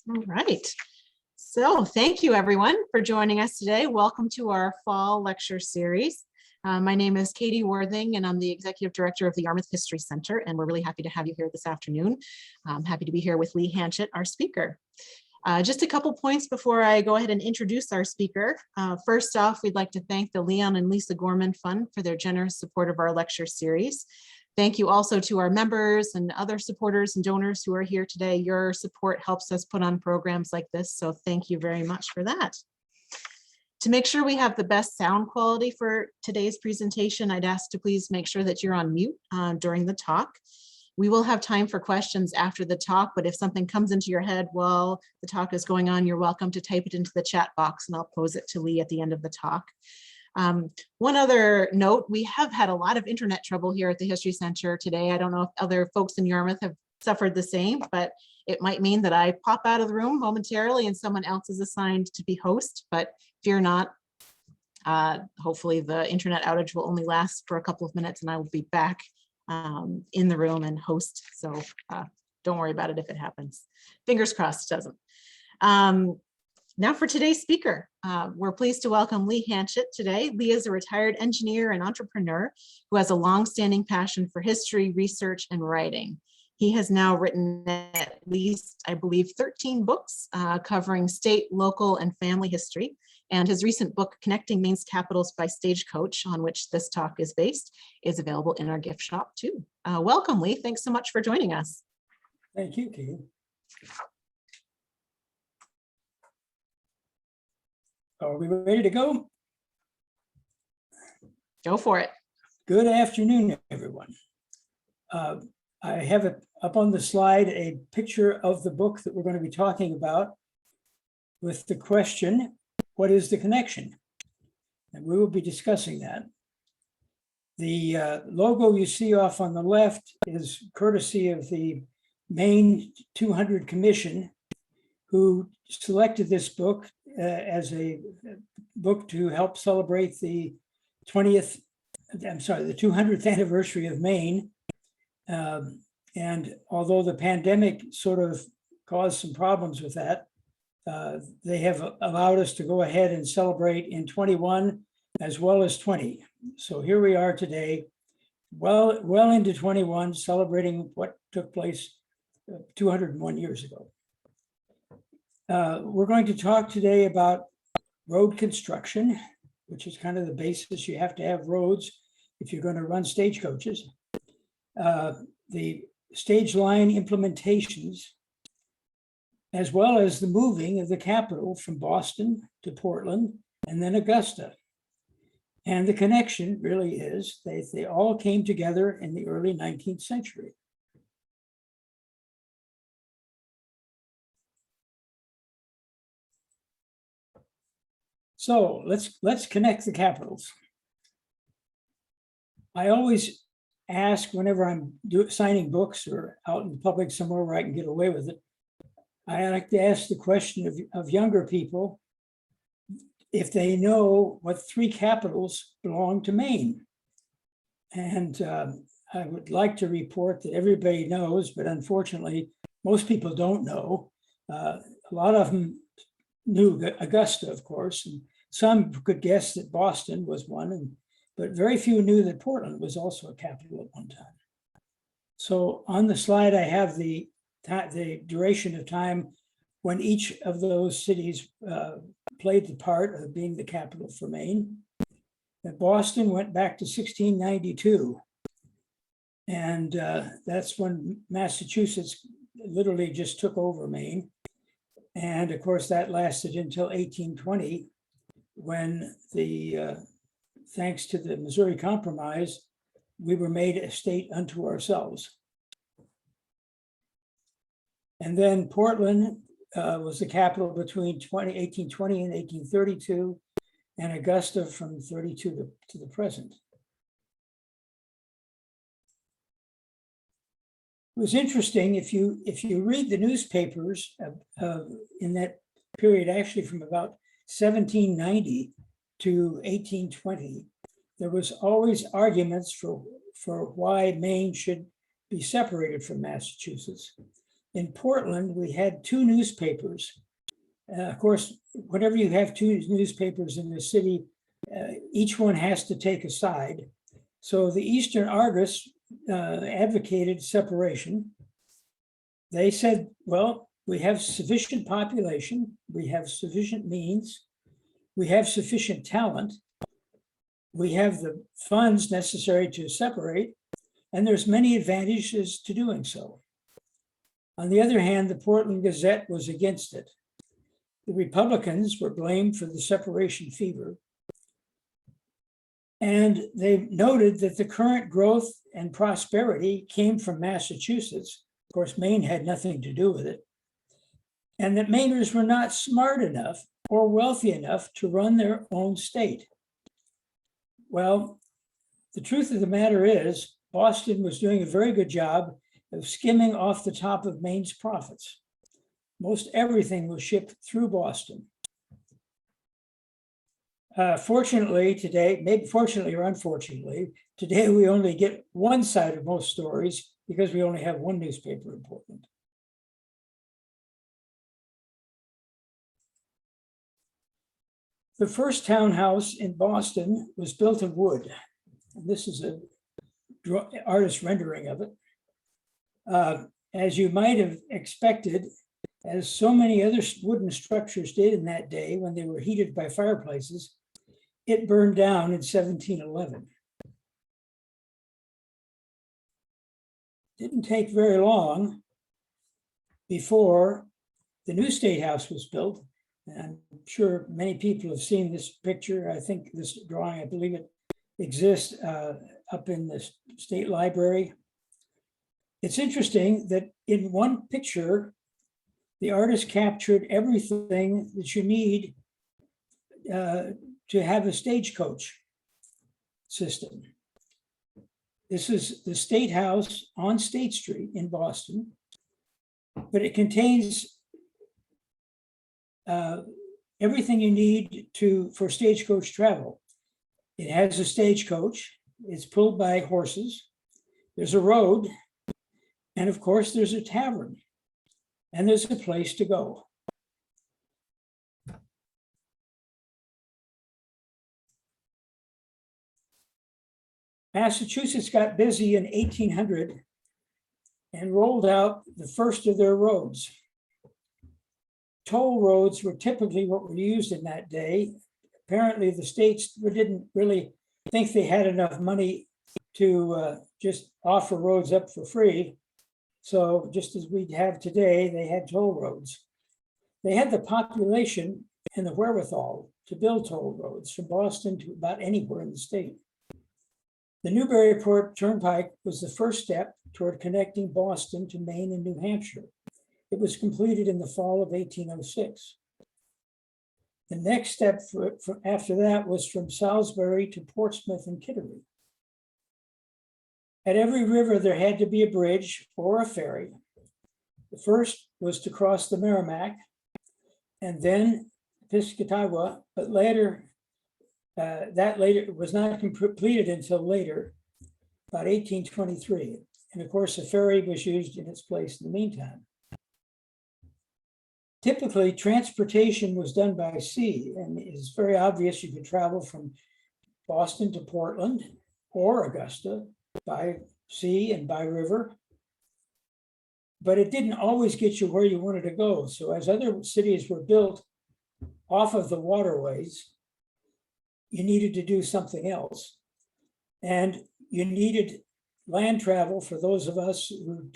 All right. So thank you everyone for joining us today. Welcome to our fall lecture series. My name is Katie Worthing and I'm the Executive Director of the Yarmouth History Center, and we're really happy to have you here this afternoon. I'm happy to be here with Lee Hanchett, our speaker. Just a couple points before I go ahead and introduce our speaker. First off, we'd like to thank the Leon and Lisa Gorman Fund for their generous support of our lecture series. Thank you also to our members and other supporters and donors who are here today. Your support helps us put on programs like this, so thank you very much for that. To make sure we have the best sound quality for today's presentation, I'd ask to please make sure that you're on mute during the talk. We will have time for questions after the talk, but if something comes into your head while the talk is going on, you're welcome to type it into the chat box and I'll pose it to Lee at the end of the talk. One other note, we have had a lot of internet trouble here at the History Center today. I don't know if other folks in Yarmouth have suffered the same, but it might mean that I pop out of the room momentarily and someone else is assigned to be host, but fear not. Hopefully the internet outage will only last for a couple of minutes and I will be back in the room and host. So don't worry about it if it happens. Fingers crossed it doesn't. Now for today's speaker, we're pleased to welcome Lee Hanchett today. Lee is a retired engineer and entrepreneur who has a long-standing passion for history, research, and writing. He has now written at least, I believe, 13 books covering state, local, and family history. And his recent book, Connecting Maine's Capitals by Stagecoach, on which this talk is based, is available in our gift shop too. Welcome, Lee. Thanks so much for joining us. Thank you, Katie. Are we ready to go? Go for it. Good afternoon, everyone. I have up on the slide a picture of the book that we're going to be talking about with the question, what is the connection? And we will be discussing that. The logo you see off on the left is courtesy of the Maine 200 Commission, who selected this book as a book to help celebrate the 200th anniversary of Maine. And although the pandemic sort of caused some problems with that, they have allowed us to go ahead and celebrate in 21 as well as 20. So here we are today, well into 21, celebrating what took place 201 years ago. We're going to talk today about road construction, which is kind of the basis. You have to have roads if you're going to run stagecoaches. The stage line implementations, as well as the moving of the capital from Boston to Portland and then Augusta. And the connection really is they all came together in the early 19th century. So let's connect the capitals. I always ask whenever I'm signing books or out in public somewhere where I can get away with it, I like to ask the question of younger people if they know what three capitals belong to Maine. And I would like to report that everybody knows, but unfortunately, most people don't know. A lot of them knew Augusta, of course, and some could guess that Boston was one, but very few knew that Portland was also a capital at one time. So on the slide, I have the duration of time when each of those cities played the part of being the capital for Maine. And Boston went back to 1692. And that's when Massachusetts literally just took over Maine. And of course, that lasted until 1820, when thanks to the Missouri Compromise, we were made a state unto ourselves. And then Portland was the capital between 1820 and 1832, and Augusta from 32 to the present. It was interesting, if you read the newspapers in that period, actually from about 1790 to 1820, there was always arguments for why Maine should be separated from Massachusetts. In Portland, we had two newspapers. Of course, whenever you have two newspapers in the city, each one has to take a side. So the Eastern Argus advocated separation. They said, well, we have sufficient population, we have sufficient means, we have sufficient talent, we have the funds necessary to separate, and there's many advantages to doing so. On the other hand, the Portland Gazette was against it. The Republicans were blamed for the separation fever. And they noted that the current growth and prosperity came from Massachusetts. Of course, Maine had nothing to do with it. And that Mainers were not smart enough or wealthy enough to run their own state. Well, the truth of the matter is, Boston was doing a very good job of skimming off the top of Maine's profits. Most everything was shipped through Boston. Fortunately today, maybe fortunately or unfortunately, today we only get one side of most stories because we only have one newspaper in Portland. The first townhouse in Boston was built of wood. And this is an artist rendering of it. As you might have expected, as so many other wooden structures did in that day when they were heated by fireplaces, it burned down in 1711. Didn't take very long before the new State House was built. And I'm sure many people have seen this picture. I think this drawing, I believe it exists up in the State Library. It's interesting that in one picture, the artist captured everything that you need to have a stagecoach system. This is the State House on State Street in Boston, but it contains everything you need for stagecoach travel. It has a stagecoach, it's pulled by horses, there's a road, and of course there's a tavern, and there's a place to go. Massachusetts got busy in 1800 and rolled out the first of their roads. Toll roads were typically what were used in that day. Apparently the states didn't really think they had enough money to just offer roads up for free. So just as we have today, they had toll roads. They had the population and the wherewithal to build toll roads from Boston to about anywhere in the state. The Newburyport Turnpike was the first step toward connecting Boston to Maine and New Hampshire. It was completed in the fall of 1806. The next step after that was from Salisbury to Portsmouth and Kittery. At every river, there had to be a bridge or a ferry. The first was to cross the Merrimack and then Piscataqua, but later, that was not completed until later, about 1823. And of course, a ferry was used in its place in the meantime. Typically, transportation was done by sea, and it's very obvious you could travel from Boston to Portland or Augusta by sea and by river. But it didn't always get you where you wanted to go. So as other cities were built off of the waterways, you needed to do something else. And you needed land travel for those of us who,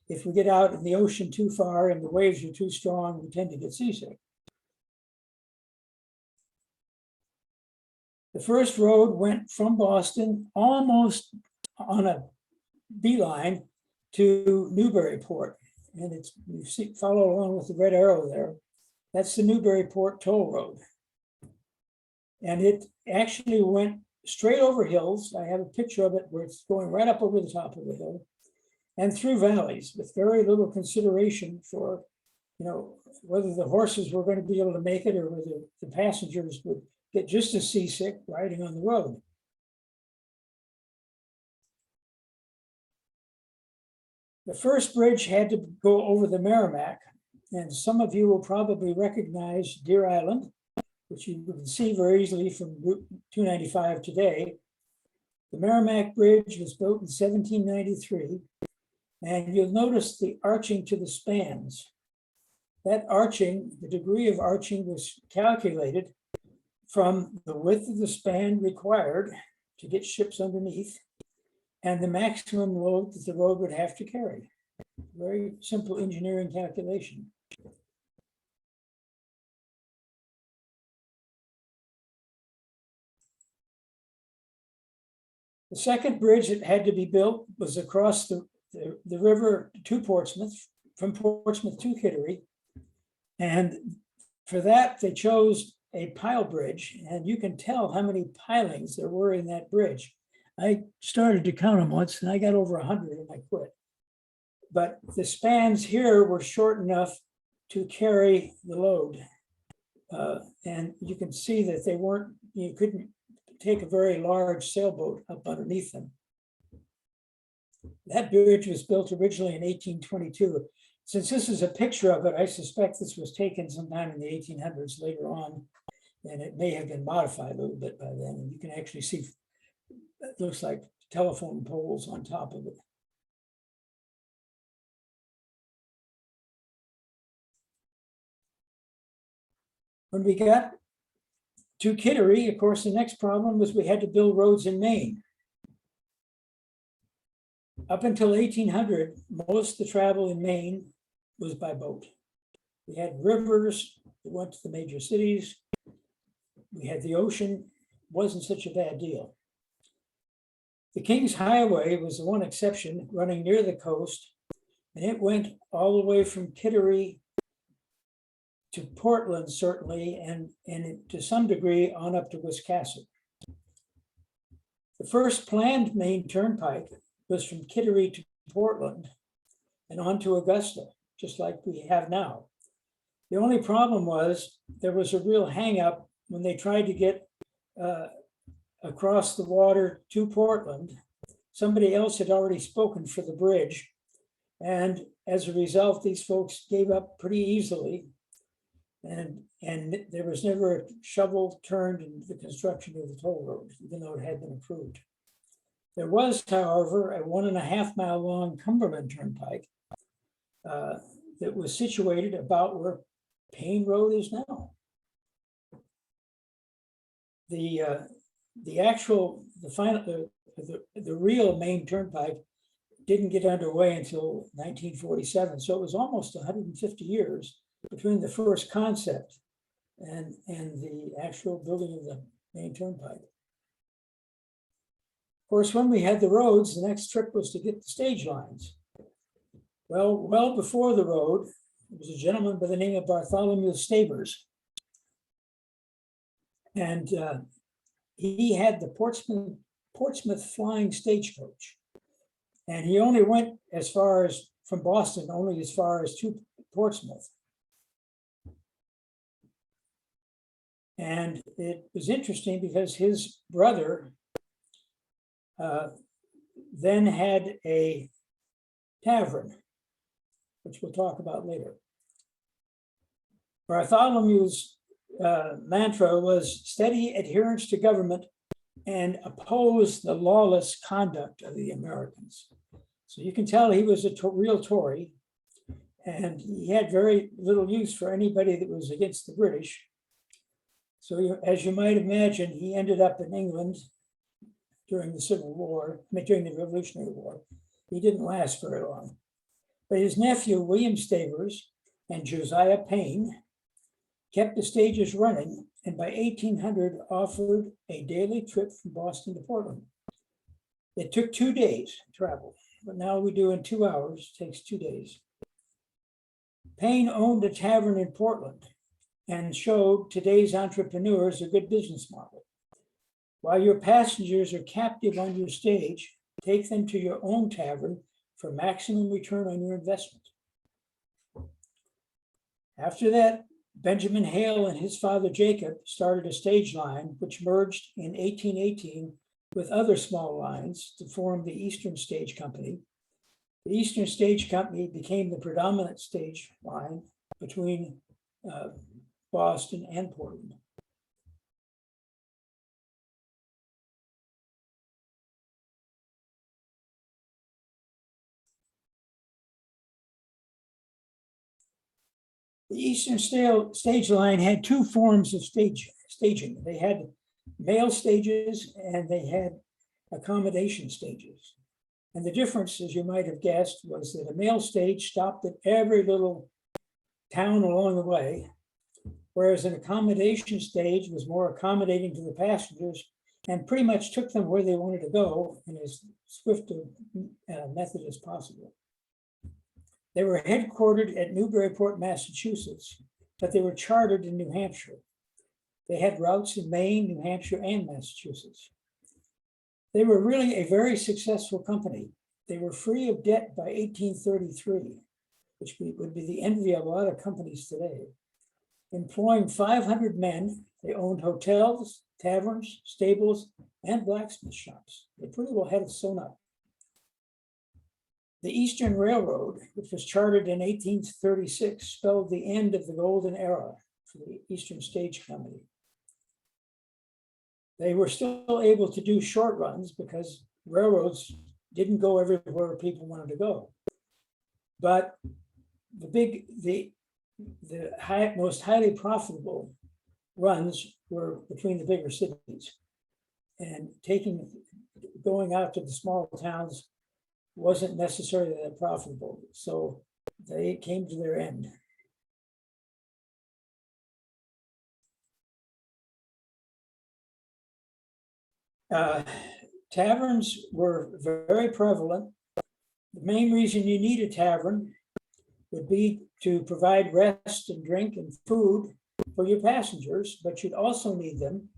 if we get out in the ocean too far and the waves are too strong, we tend to get seasick. The first road went from Boston almost on a beeline to Newburyport. And it's, follow along with the red arrow there. That's the Newburyport toll road. And it actually went straight over hills. I have a picture of it where it's going right up over the top of the hill and through valleys with very little consideration for, whether the horses were going to be able to make it or whether the passengers would get just as seasick riding on the road. The first bridge had to go over the Merrimack, and some of you will probably recognize Deer Island, which you can see very easily from Route 295 today. The Merrimack Bridge was built in 1793, and you'll notice the arching to the spans. That arching, the degree of arching was calculated from the width of the span required to get ships underneath and the maximum load that the road would have to carry. Very simple engineering calculation. The second bridge that had to be built was across the river to Portsmouth, from Portsmouth to Kittery. And for that, they chose a pile bridge, and you can tell how many pilings there were in that bridge. I started to count them once and I got over 100 and I quit. But the spans here were short enough to carry the load. And you can see that they weren't, you couldn't take a very large sailboat up underneath them. That bridge was built originally in 1822. Since this is a picture of it, I suspect this was taken sometime in the 1800s later on, and it may have been modified a little bit by then. And you can actually see, it looks like telephone poles on top of it. When we got to Kittery, of course, the next problem was we had to build roads in Maine. Up until 1800, most of the travel in Maine was by boat. We had rivers that went to the major cities. We had the ocean, wasn't such a bad deal. The King's Highway was the one exception, running near the coast, and it went all the way from Kittery to Portland, certainly, and to some degree on up to Wiscasset. The first planned Maine Turnpike was from Kittery to Portland and on to Augusta, just like we have now. The only problem was there was a real hang-up when they tried to get across the water to Portland. Somebody else had already spoken for the bridge, and as a result, these folks gave up pretty easily, and there was never a shovel turned in the construction of the toll road, even though it had been approved. There was, however, a 1.5 mile long Cumberland Turnpike that was situated about where Payne Road is now. The real Maine Turnpike didn't get underway until 1947, so it was almost 150 years between the first concept and the actual building of the Maine Turnpike. Of course, when we had the roads, the next trip was to get the stage lines. Well before the road, there was a gentleman by the name of Bartholomew Stavers. And he had the Portsmouth flying stagecoach. And he only went as far as, from Boston, only as far as to Portsmouth. And it was interesting because his brother then had a tavern, which we'll talk about later. Bartholomew's mantra was steady adherence to government and oppose the lawless conduct of the Americans. So you can tell he was a real Tory, and he had very little use for anybody that was against the British. So as you might imagine, he ended up in England during the Civil War, during the Revolutionary War. He didn't last very long. But his nephew, William Stavers, and Josiah Payne kept the stages running, and by 1800 offered a daily trip from Boston to Portland. It took 2 days to travel, but now we do in 2 hours, it takes 2 days. Payne owned a tavern in Portland and showed today's entrepreneurs a good business model. While your passengers are captive on your stage, take them to your own tavern for maximum return on your investment. After that, Benjamin Hale and his father Jacob started a stage line which merged in 1818 with other small lines to form the Eastern Stage Company. The Eastern Stage Company became the predominant stage line between Boston and Portland. The Eastern Stage Line had two forms of staging. They had mail stages and they had accommodation stages. And the difference, as you might have guessed, was that a mail stage stopped at every little town along the way, whereas an accommodation stage was more accommodating to the passengers and pretty much took them where they wanted to go in as swift a method as possible. They were headquartered at Newburyport, Massachusetts, but they were chartered in New Hampshire. They had routes in Maine, New Hampshire, and Massachusetts. They were really a very successful company. They were free of debt by 1833, which would be the envy of a lot of companies today. Employing 500 men, they owned hotels, taverns, stables, and blacksmith shops. They pretty well had it sewn up. The Eastern Railroad, which was chartered in 1836, spelled the end of the golden era for the Eastern Stage Company. They were still able to do short runs because railroads didn't go everywhere people wanted to go. But the most highly profitable runs were between the bigger cities, and going out to the small towns wasn't necessarily that profitable. So they came to their end. Taverns were very prevalent. The main reason you need a tavern would be to provide rest and drink and food for your passengers, but you'd also need them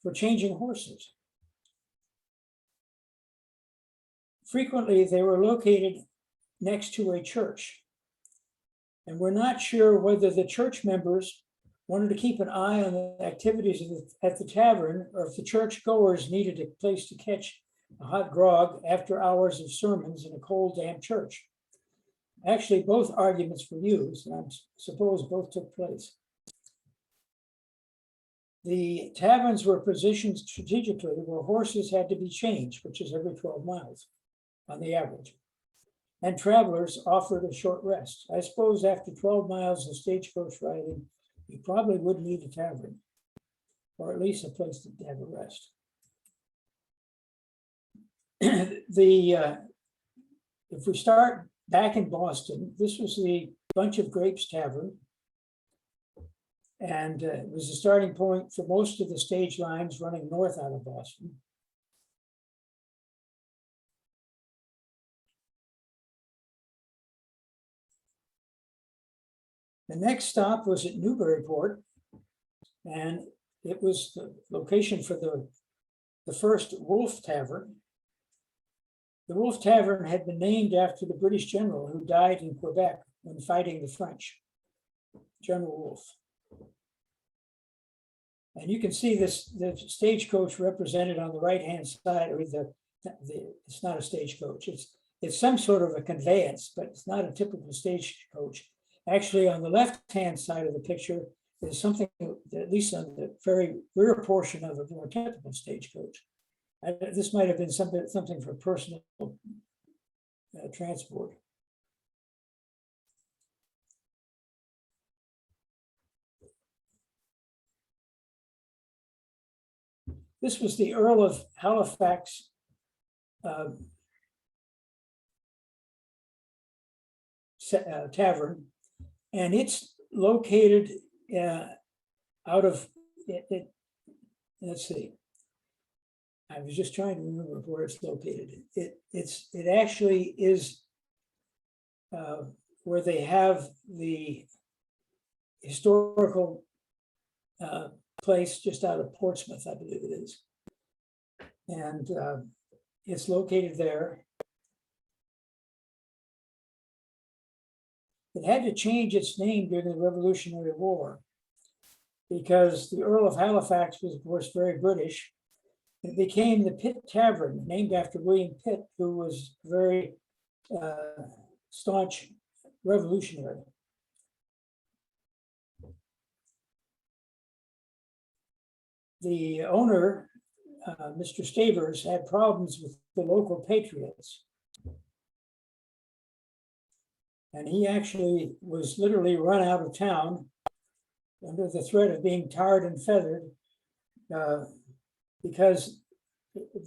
for changing horses. Frequently, they were located next to a church. And we're not sure whether the church members wanted to keep an eye on the activities at the tavern, or if the church goers needed a place to catch a hot grog after hours of sermons in a cold, damp church. Actually, both arguments were used, and I suppose both took place. The taverns were positioned strategically where horses had to be changed, which is every 12 miles on the average. And travelers offered a short rest. I suppose after 12 miles of stagecoach riding, you probably would need a tavern, or at least a place to have a rest. If we start back in Boston, this was the Bunch of Grapes Tavern, and it was the starting point for most of the stage lines running north out of Boston. The next stop was at Newburyport, and it was the location for the first Wolfe Tavern. The Wolfe Tavern had been named after the British general who died in Quebec when fighting the French, General Wolfe. And you can see the stagecoach represented on the right-hand side, or it's not a stagecoach, it's some sort of a conveyance, but it's not a typical stagecoach. Actually, on the left-hand side of the picture is something, at least on the very rear portion of a more typical stagecoach. This might have been something for personal transport. This was the Earl of Halifax tavern, and it's located out of it. Let's see. I was just trying to remember where it's located. It actually is where they have the historical place just out of Portsmouth, I believe it is. And it's located there. It had to change its name during the Revolutionary War because the Earl of Halifax was, of course, very British. It became the Pitt Tavern, named after William Pitt, who was very staunch revolutionary. The owner, Mr. Stavers, had problems with the local patriots. And he actually was literally run out of town under the threat of being tarred and feathered because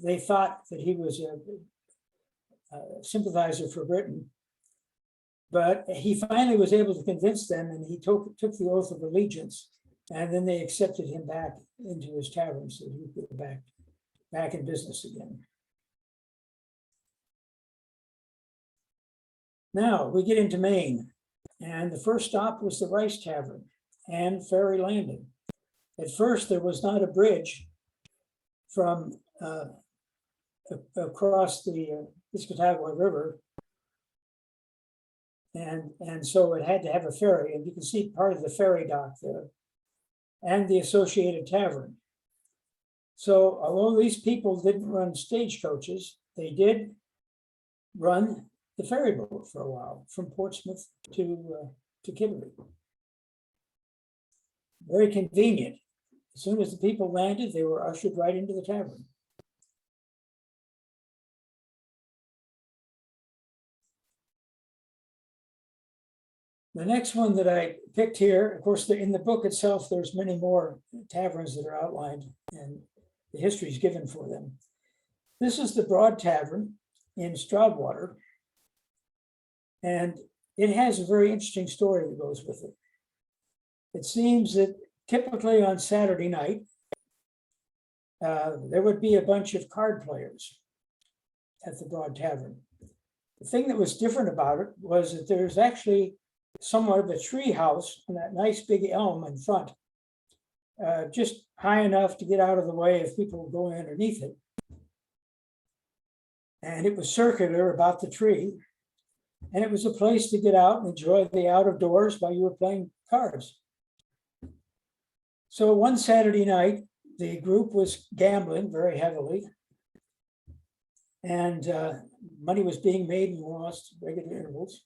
they thought that he was a sympathizer for Britain. But he finally was able to convince them, and he took the oath of allegiance, and then they accepted him back into his tavern so he could go back in business again. Now we get into Maine, and the first stop was the Rice Tavern and Ferry Landing. At first, there was not a bridge from across the Piscataqua River, and so it had to have a ferry, and you can see part of the ferry dock there, and the associated tavern. So although these people didn't run stagecoaches, they did run the ferry boat for a while from Portsmouth to Kimberley. Very convenient. As soon as the people landed, they were ushered right into the tavern. The next one that I picked here, of course, in the book itself, there's many more taverns that are outlined and the history is given for them. This is the Broad Tavern in Stroudwater, and it has a very interesting story that goes with it. It seems that typically on Saturday night, there would be a bunch of card players at the Broad Tavern. The thing that was different about it was that there's actually somewhat of a tree house and that nice big elm in front, just high enough to get out of the way if people were going underneath it. And it was circular about the tree. And it was a place to get out and enjoy the out of doors while you were playing cards. So one Saturday night, the group was gambling very heavily. And money was being made and lost at regular intervals.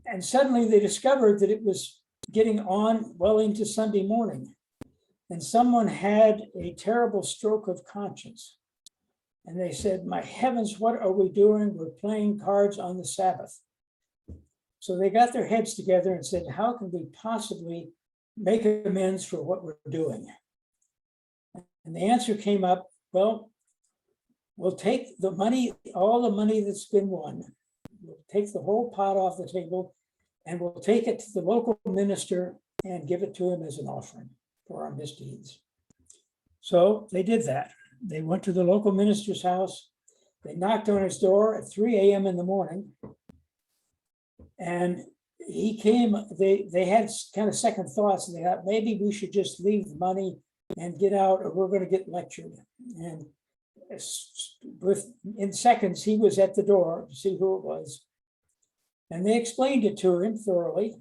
And suddenly they discovered that it was getting on well into Sunday morning. And someone had a terrible stroke of conscience. And they said, my heavens, what are we doing? We're playing cards on the Sabbath. So they got their heads together and said, how can we possibly make amends for what we're doing? And the answer came up, well, we'll take the money, all the money that's been won, we'll take the whole pot off the table, and we'll take it to the local minister and give it to him as an offering for our misdeeds. So they did that. They went to the local minister's house. They knocked on his door at 3 a.m. in the morning. And he came, they had kind of second thoughts, and they thought maybe we should just leave the money and get out, or we're going to get lectured. And in seconds, he was at the door to see who it was. And they explained it to him thoroughly.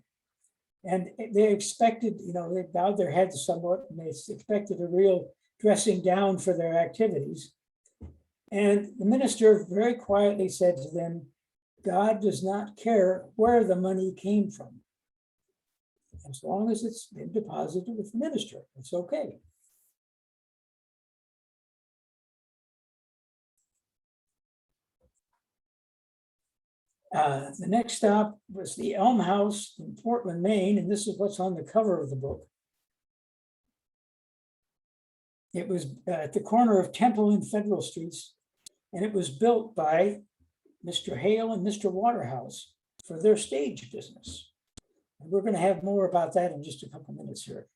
And they expected, they bowed their heads somewhat, and they expected a real dressing down for their activities. And the minister very quietly said to them, God does not care where the money came from. As long as it's been deposited with the minister, it's okay. The next stop was the Elm House in Portland, Maine, and this is what's on the cover of the book. It was at the corner of Temple and Federal Streets, and it was built by Mr. Hale and Mr. Waterhouse for their stage business. And we're going to have more about that in just a couple minutes here.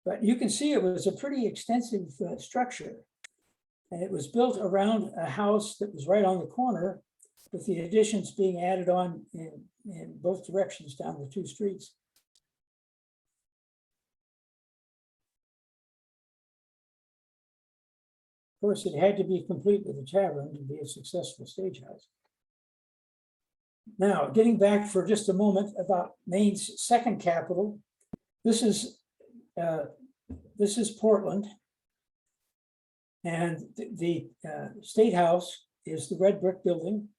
But you can see it was a pretty extensive structure, and it was built around a house that was right on the corner, with the additions being added on in both directions down the two streets. Of course, it had to be complete with a tavern to be a successful stage house. Now, getting back for just a moment about Maine's second capital, this is Portland, and the State House is the red brick building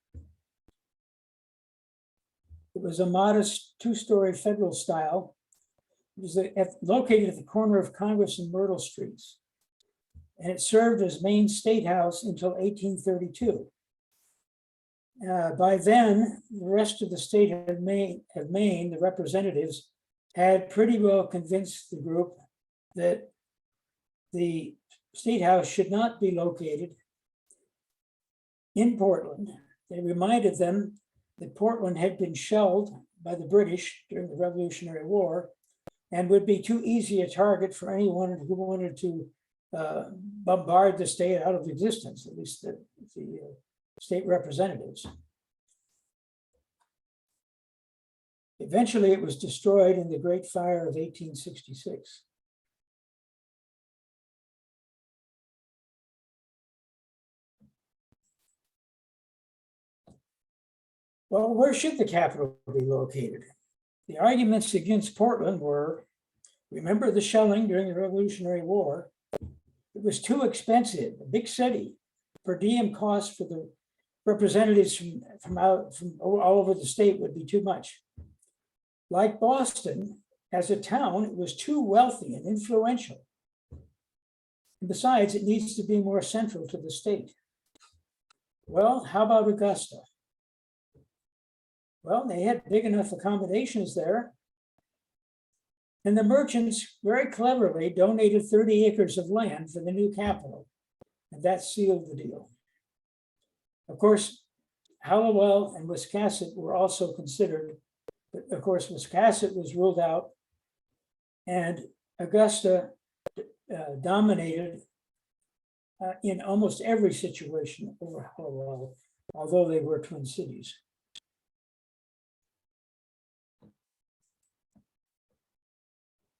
It was a modest two-story federal style. It was located at the corner of Congress and Myrtle Streets. And it served as Maine State House until 1832. By then, the rest of the state of Maine, the representatives, had pretty well convinced the group that the State House should not be located in Portland. They reminded them that Portland had been shelled by the British during the Revolutionary War and would be too easy a target for anyone who wanted to bombard the state out of existence, at least the state representatives. Eventually, it was destroyed in the Great Fire of 1866. Well, where should the capital be located? The arguments against Portland were, remember the shelling during the Revolutionary War? It was too expensive, a big city. Per diem costs for the representatives from all over the state would be too much. Like Boston, as a town, it was too wealthy and influential. And besides, it needs to be more central to the state. Well, how about Augusta? Well, they had big enough accommodations there. And the merchants very cleverly donated 30 acres of land for the new capital. And that sealed the deal. Of course, Hallowell and Wiscasset were also considered, but of course, Wiscasset was ruled out, and Augusta dominated in almost every situation over Hallowell, although they were twin cities.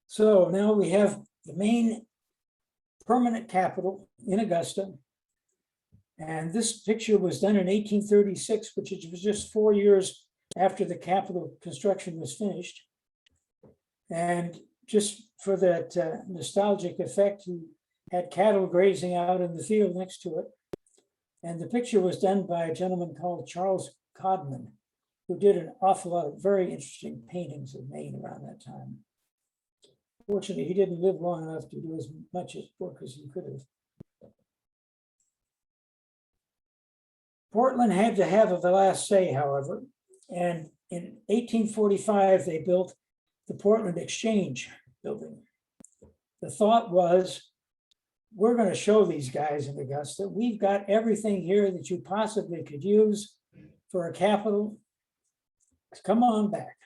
So now we have the Maine permanent capital in Augusta. And this picture was done in 1836, which was just 4 years after the capital construction was finished. And just for that nostalgic effect, he had cattle grazing out in the field next to it. And the picture was done by a gentleman called Charles Codman, who did an awful lot of very interesting paintings of Maine around that time. Fortunately, he didn't live long enough to do as much work as he could have. Portland had to have the last say, however, and in 1845, they built the Portland Exchange building. The thought was, we're going to show these guys in Augusta, we've got everything here that you possibly could use for a capital. Come on back.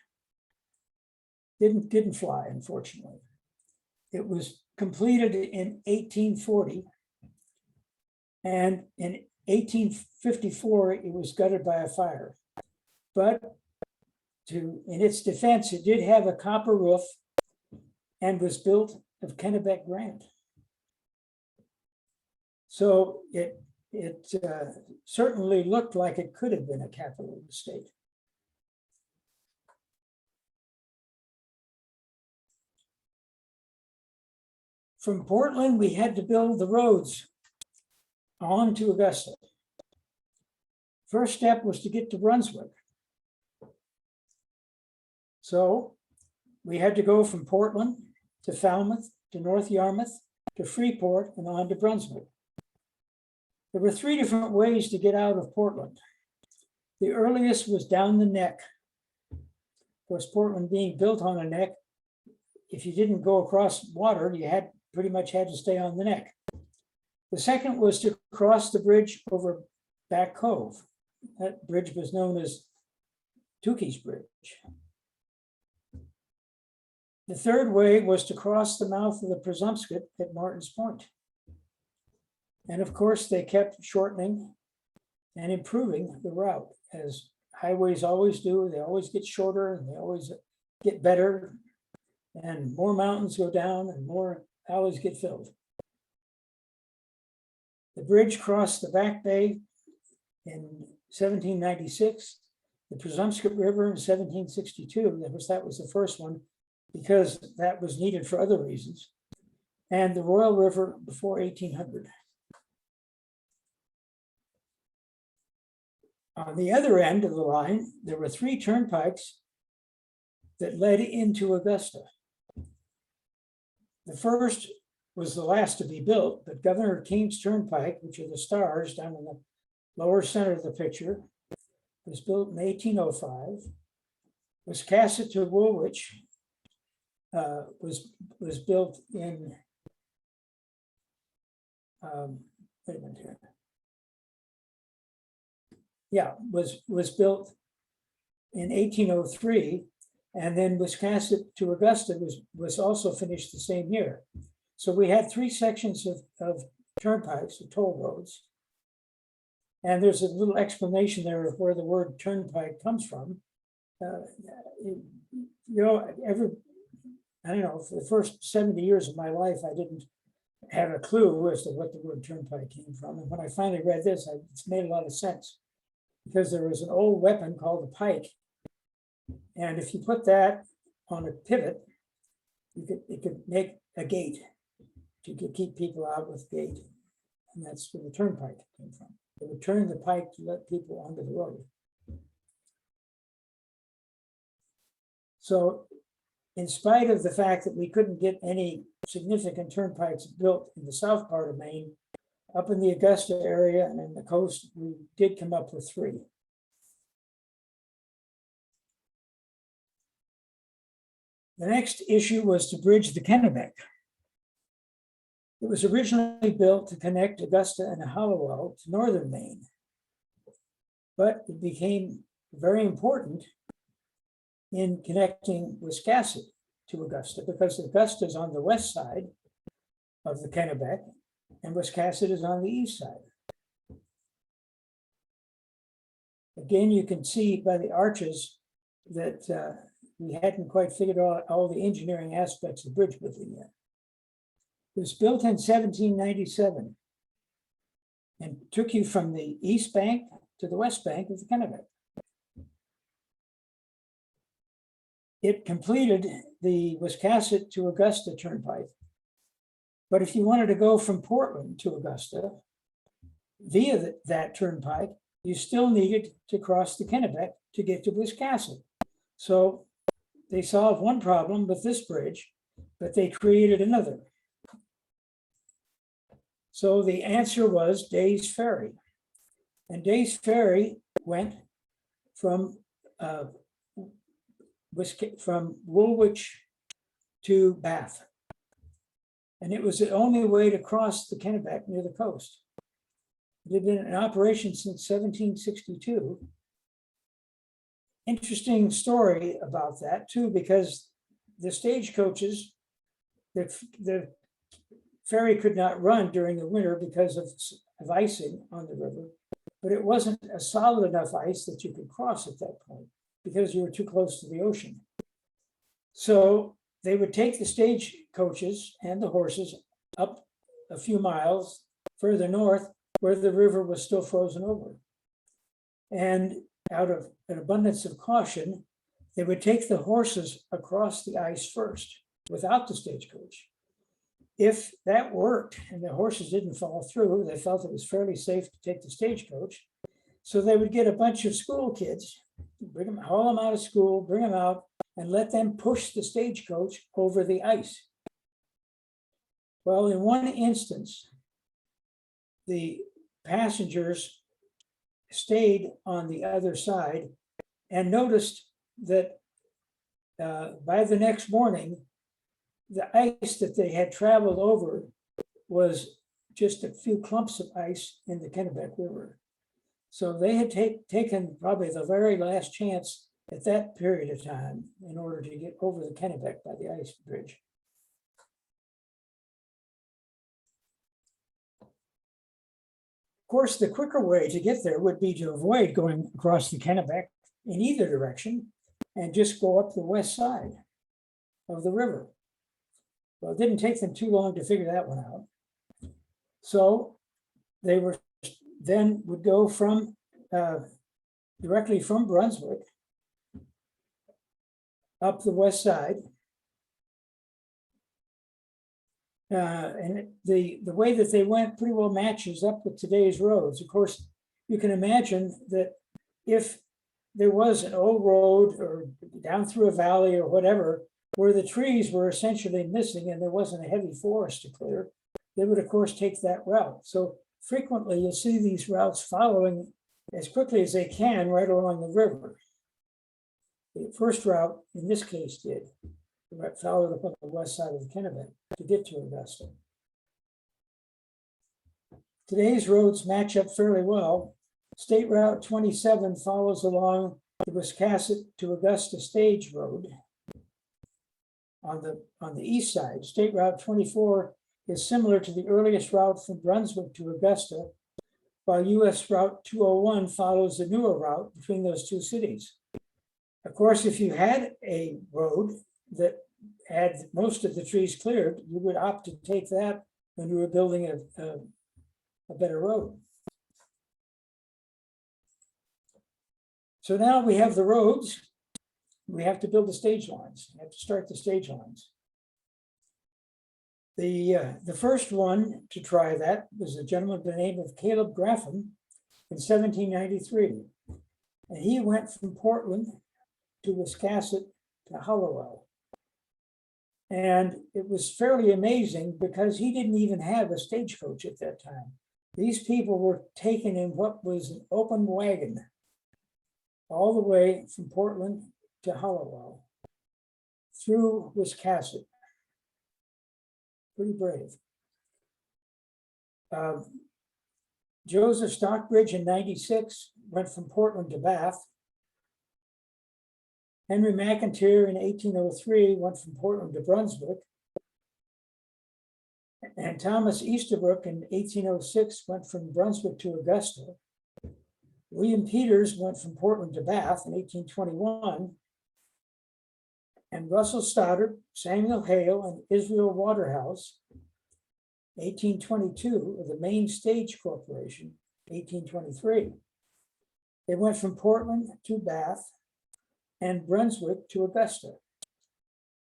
Didn't fly, unfortunately. It was completed in 1840, and in 1854, it was gutted by a fire. But in its defense, it did have a copper roof and was built of Kennebec granite. So it certainly looked like it could have been a capital of the state. From Portland, we had to build the roads on to Augusta. First step was to get to Brunswick. So we had to go from Portland to Falmouth, to North Yarmouth, to Freeport, and on to Brunswick. There were 3 different ways to get out of Portland. The earliest was down the neck. Of course, Portland being built on a neck, if you didn't go across water, you pretty much had to stay on the neck. The second was to cross the bridge over Back Cove. That bridge was known as Tukey's Bridge. The third way was to cross the mouth of the Presumpscot at Martin's Point. And of course, they kept shortening and improving the route, as highways always do. They always get shorter and they always get better, and more mountains go down and more alleys get filled. The bridge crossed the Back Bay in 1796, the Presumpscot River in 1762. That was the first one, because that was needed for other reasons, and the Royal River before 1800. On the other end of the line, there were 3 turnpikes that led into Augusta. The first was the last to be built, but Governor King's Turnpike, which are the stars down in the lower center of the picture, was built in 1805. Wiscasset to Woolwich was built in wait a minute here. Yeah, was built in 1803, and then Wiscasset to Augusta was also finished the same year. So we had 3 sections of turnpikes, of toll roads. And there's a little explanation there of where the word turnpike comes from. I don't know, for the first 70 years of my life, I didn't have a clue as to what the word turnpike came from. And when I finally read this, it's made a lot of sense, because there was an old weapon called a pike. And if you put that on a pivot, it could make a gate. You could keep people out with gate. And that's where the turnpike came from. They would turn the pike to let people onto the road. So in spite of the fact that we couldn't get any significant turnpikes built in the south part of Maine, up in the Augusta area and in the coast, we did come up with 3. The next issue was to bridge the Kennebec. It was originally built to connect Augusta and Hallowell to northern Maine, but it became very important in connecting Wiscasset to Augusta, because Augusta is on the west side of the Kennebec and Wiscasset is on the east side. Again, you can see by the arches that we hadn't quite figured out all the engineering aspects of bridge building yet. It was built in 1797 and took you from the east bank to the west bank of the Kennebec. It completed the Wiscasset to Augusta turnpike. But if you wanted to go from Portland to Augusta via that turnpike, you still needed to cross the Kennebec to get to Wiscasset. So they solved one problem with this bridge, but they created another. So the answer was Day's Ferry. And Day's Ferry went from Woolwich to Bath. And it was the only way to cross the Kennebec near the coast. It had been in operation since 1762. Interesting story about that too, because the stagecoaches, the ferry could not run during the winter because of icing on the river, but it wasn't a solid enough ice that you could cross at that point because you were too close to the ocean. So they would take the stagecoaches and the horses up a few miles further north where the river was still frozen over. And out of an abundance of caution, they would take the horses across the ice first without the stagecoach. If that worked and the horses didn't fall through, they felt it was fairly safe to take the stagecoach. So they would get a bunch of school kids, haul them out of school, bring them out, and let them push the stagecoach over the ice. Well, in one instance, the passengers stayed on the other side and noticed that by the next morning, the ice that they had traveled over was just a few clumps of ice in the Kennebec River. So they had taken probably the very last chance at that period of time in order to get over the Kennebec by the ice bridge. Of course, the quicker way to get there would be to avoid going across the Kennebec in either direction and just go up the west side of the river. Well, it didn't take them too long to figure that one out. So they would go from directly from Brunswick up the west side. And the way that they went pretty well matches up with today's roads. Of course, you can imagine that if there was an old road or down through a valley or whatever, where the trees were essentially missing and there wasn't a heavy forest to clear, they would of course take that route. So frequently you'll see these routes following as quickly as they can right along the river. The first route in this case did, followed up on the west side of the Kennebec to get to Augusta. Today's roads match up fairly well. State Route 27 follows along the Wiscasset to Augusta Stage Road on the east side. State Route 24 is similar to the earliest route from Brunswick to Augusta, while US Route 201 follows the newer route between those two cities. Of course, if you had a road that had most of the trees cleared, you would opt to take that when you were building a better road. So now we have the roads. We have to build the stage lines. We have to start the stage lines. The first one to try that was a gentleman by the name of Caleb Graffam in 1793. And he went from Portland to Wiscasset to Hallowell. And it was fairly amazing because he didn't even have a stagecoach at that time. These people were taken in what was an open wagon all the way from Portland to Hallowell through Wiscasset. Pretty brave. Joseph Stockbridge in 96 went from Portland to Bath. Henry McIntyre in 1803 went from Portland to Brunswick. And Thomas Easterbrook in 1806 went from Brunswick to Augusta. William Peters went from Portland to Bath in 1821. And Russell Stoddard, Samuel Hale, and Israel Waterhouse, 1822, of the Maine Stage Corporation, 1823. They went from Portland to Bath and Brunswick to Augusta.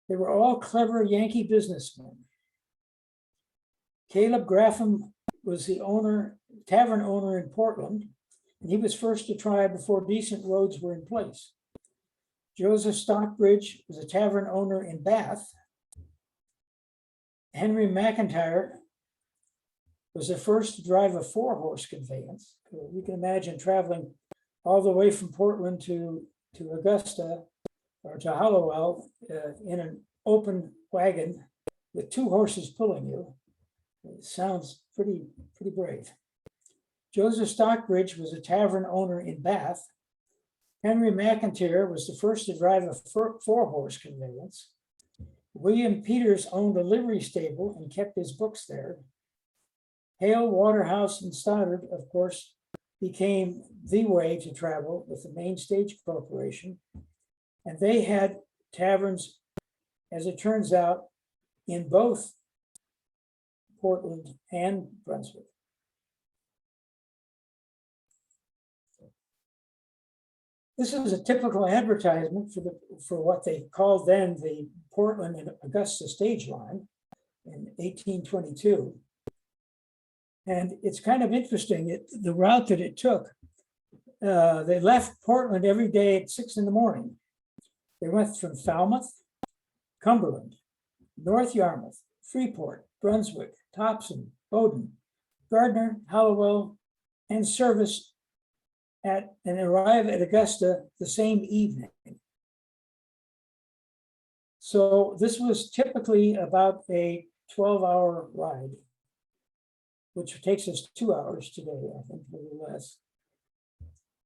They were all clever Yankee businessmen. Caleb Graffam was the tavern owner in Portland, and he was first to try before decent roads were in place. Joseph Stockbridge was a tavern owner in Bath. Henry McIntyre was the first to drive a 4-horse conveyance. You can imagine traveling all the way from Portland to Augusta or to Hallowell in an open wagon with 2 horses pulling you. It sounds pretty brave. Joseph Stockbridge was a tavern owner in Bath. Henry McIntyre was the first to drive a 4-horse conveyance. William Peters owned a livery stable and kept his books there. Hale, Waterhouse, and Stoddard, of course, became the way to travel with the Maine Stage Corporation. And they had taverns, as it turns out, in both Portland and Brunswick. This is a typical advertisement for what they called then the Portland and Augusta stage line in 1822. And it's kind of interesting, the route that it took. They left Portland every day at 6 in the morning. They went from Falmouth, Cumberland, North Yarmouth, Freeport, Brunswick, Topsom, Bowdoin, Gardner, Hallowell, and service and arrive at Augusta the same evening. So this was typically about a 12-hour ride, which takes us 2 hours today, I think, maybe less.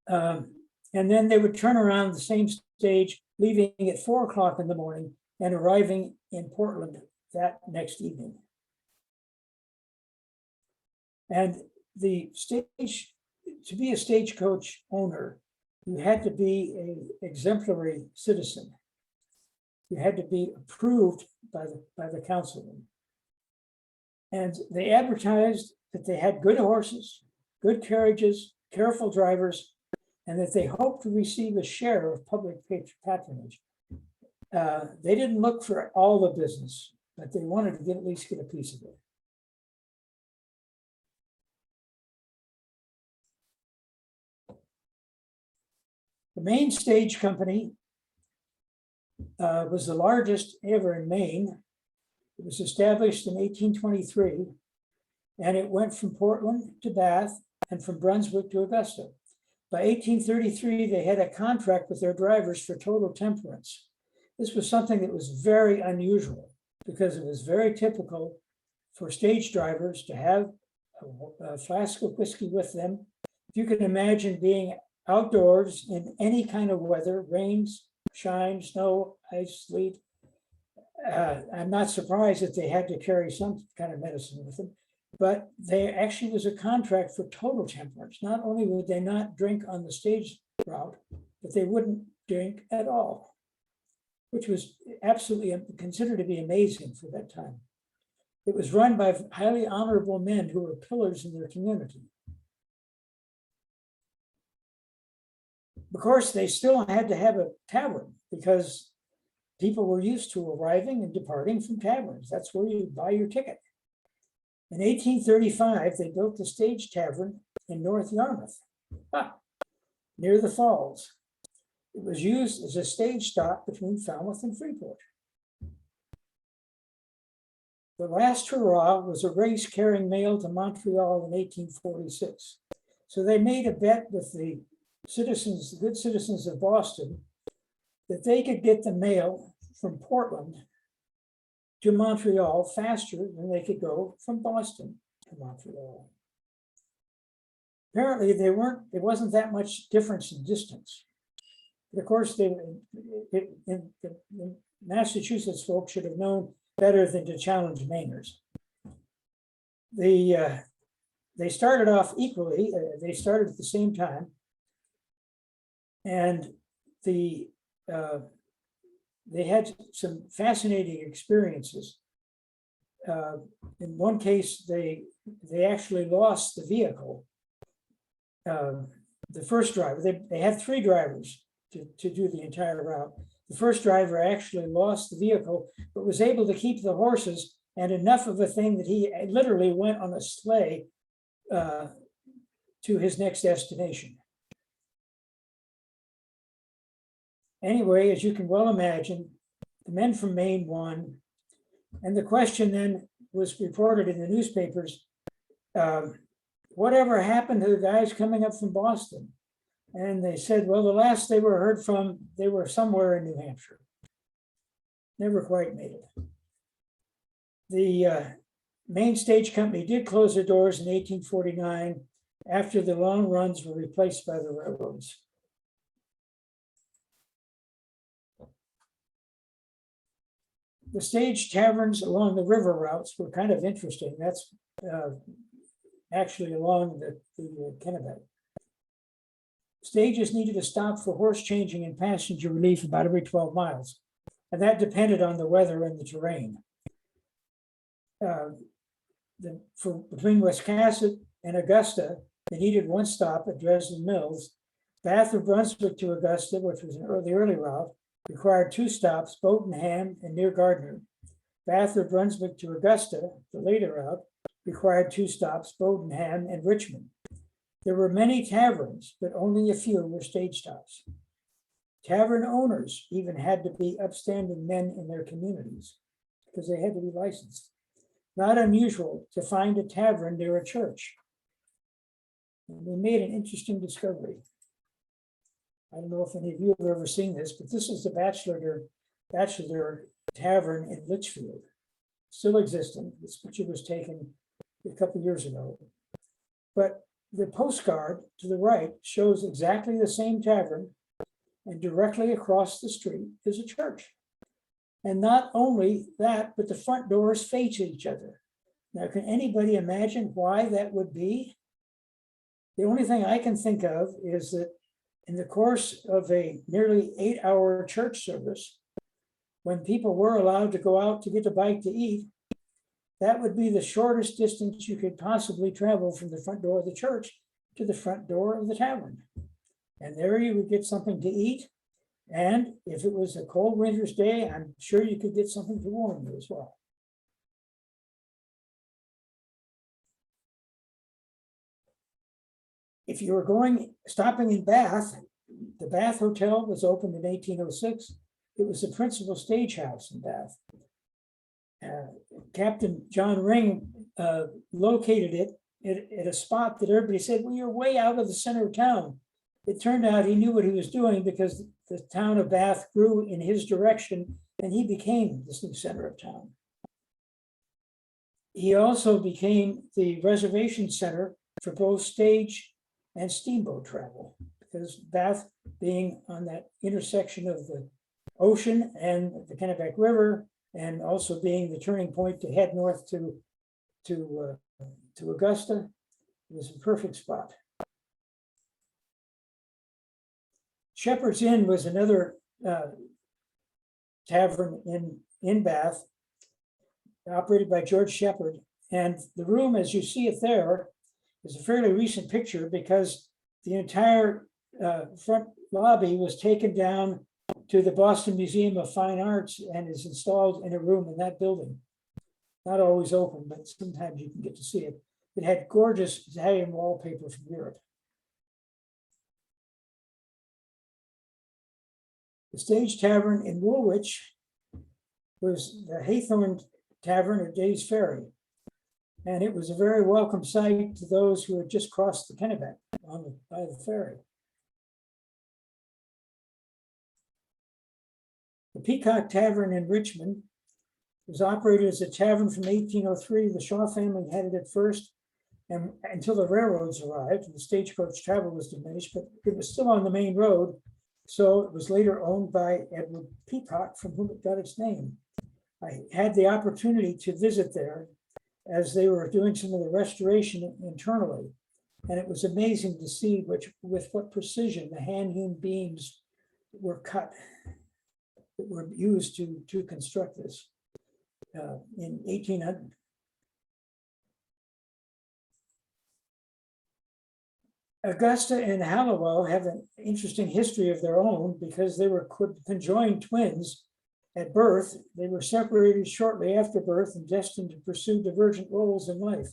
And then they would turn around the same stage, leaving at 4 o'clock in the morning and arriving in Portland that next evening. And the stage, to be a stagecoach owner, you had to be an exemplary citizen. You had to be approved by the councilman. And they advertised that they had good horses, good carriages, careful drivers, and that they hoped to receive a share of public patronage. They didn't look for all the business, but they wanted to at least get a piece of it. The Maine Stage Company was the largest ever in Maine. It was established in 1823, and it went from Portland to Bath and from Brunswick to Augusta. By 1833, they had a contract with their drivers for total temperance. This was something that was very unusual because it was very typical for stage drivers to have a flask of whiskey with them. If you can imagine being outdoors in any kind of weather, rains, shine, snow, ice, sleet, I'm not surprised that they had to carry some kind of medicine with them, but there actually was a contract for total temperance. Not only would they not drink on the stage route, but they wouldn't drink at all, which was absolutely considered to be amazing for that time. It was run by highly honorable men who were pillars in their community. Of course, they still had to have a tavern because people were used to arriving and departing from taverns. That's where you buy your ticket. In 1835, they built the Stage Tavern in North Yarmouth, near the falls. It was used as a stage stop between Falmouth and Freeport. The last hurrah was a race carrying mail to Montreal in 1846. So they made a bet with the citizens, the good citizens of Boston, that they could get the mail from Portland to Montreal faster than they could go from Boston to Montreal. Apparently, it wasn't that much difference in distance. But of course, the Massachusetts folks should have known better than to challenge Mainers. They started off equally. They started at the same time, and they had some fascinating experiences. In one case, they actually lost the vehicle. The first driver, they had three drivers to do the entire route. The first driver actually lost the vehicle, but was able to keep the horses and enough of a thing that he literally went on a sleigh to his next destination. Anyway, as you can well imagine, the men from Maine won. And the question then was reported in the newspapers, whatever happened to the guys coming up from Boston? And they said, well, the last they were heard from, they were somewhere in New Hampshire. Never quite made it. The Maine Stage Company did close their doors in 1849 after the long runs were replaced by the railroads. The stage taverns along the river routes were kind of interesting. That's actually along the Kennebec. Stages needed to stop for horse changing and passenger relief about every 12 miles. And that depended on the weather and the terrain. Between Wiscasset and Augusta, they needed one stop at Dresden Mills. Bath or Brunswick to Augusta, which was the early route, required two stops, Bodenham and near Gardner. Bath or Brunswick to Augusta, the later route, required two stops, Bodenham and Richmond. There were many taverns, but only a few were stage stops. Tavern owners even had to be upstanding men in their communities because they had to be licensed. Not unusual to find a tavern near a church. And we made an interesting discovery. I don't know if any of you have ever seen this, but this is the Bachelor Tavern in Litchfield, still existing. This picture was taken a couple of years ago. But the postcard to the right shows exactly the same tavern, and directly across the street is a church. And not only that, but the front doors face each other. Now, can anybody imagine why that would be? The only thing I can think of is that in the course of a nearly 8-hour church service, when people were allowed to go out to get a bite to eat, that would be the shortest distance you could possibly travel from the front door of the church to the front door of the tavern. And there you would get something to eat. And if it was a cold winter's day, I'm sure you could get something to warm you as well. If you were stopping in Bath, The Bath Hotel was opened in 1806. It was the principal stage house in Bath. Captain John Ring located it at a spot that everybody said, well, you're way out of the center of town. It turned out he knew what he was doing because the town of Bath grew in his direction and he became this new center of town. He also became the reservation center for both stage and steamboat travel, because Bath being on that intersection of the ocean and the Kennebec River, and also being the turning point to head north to Augusta, was a perfect spot. Shepherd's Inn was another tavern in Bath, operated by George Shepherd. And the room, as you see it there, is a fairly recent picture because the entire front lobby was taken down to the Boston Museum of Fine Arts and is installed in a room in that building. Not always open, but sometimes you can get to see it. It had gorgeous Italian wallpaper from Europe. The Stage Tavern in Woolwich was the Haythorne Tavern at Day's Ferry. And it was a very welcome sight to those who had just crossed the Kennebec by the ferry. The Peacock Tavern in Richmond was operated as a tavern from 1803. The Shaw family had it at first, and until the railroads arrived, and the stagecoach travel was diminished, but it was still on the main road. So it was later owned by Edward Peacock, from whom it got its name. I had the opportunity to visit there as they were doing some of the restoration internally. And it was amazing to see with what precision the hand-hewn beams were cut that were used to construct this in 1800. Augusta and Hallowell have an interesting history of their own because they were conjoined twins at birth. They were separated shortly after birth and destined to pursue divergent roles in life.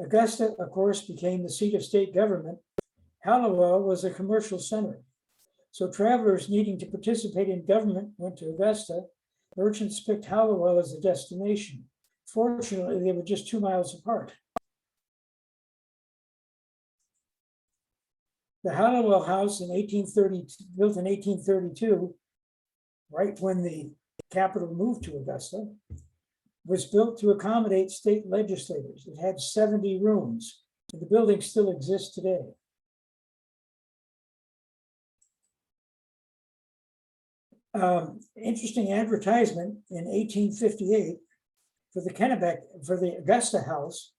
Augusta, of course, became the seat of state government. Hallowell was a commercial center. So travelers needing to participate in government went to Augusta. Merchants picked Hallowell as a destination. Fortunately, they were just 2 miles apart. The Hallowell House in 1830, built in 1832, right when the capital moved to Augusta, was built to accommodate state legislators. It had 70 rooms, and the building still exists today. Interesting advertisement in 1858 for the Kennebec, for the Augusta House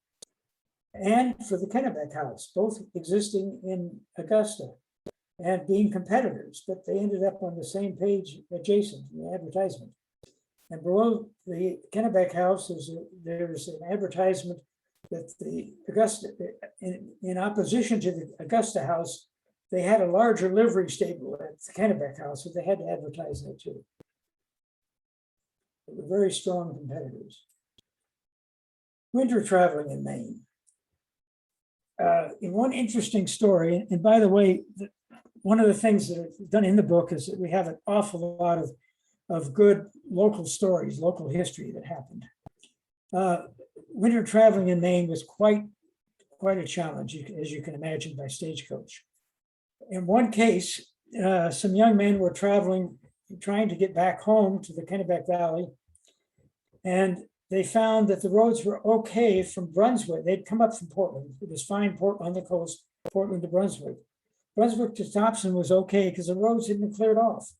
and for the Kennebec House, both existing in Augusta and being competitors, but they ended up on the same page adjacent in the advertisement. And below the Kennebec House, there's an advertisement that the Augusta, in opposition to the Augusta House, they had a larger livery stable at the Kennebec House, so they had to advertise that too. They were very strong competitors. Winter traveling in Maine. In one interesting story, and by the way, one of the things that are done in the book is that we have an awful lot of good local stories, local history that happened. Winter traveling in Maine was quite a challenge, as you can imagine, by stagecoach. In one case, some young men were traveling, trying to get back home to the Kennebec Valley, and they found that the roads were okay from Brunswick. They'd come up from Portland. It was fine on the coast, Portland to Brunswick. Brunswick to Thompson was okay because the roads had been cleared off.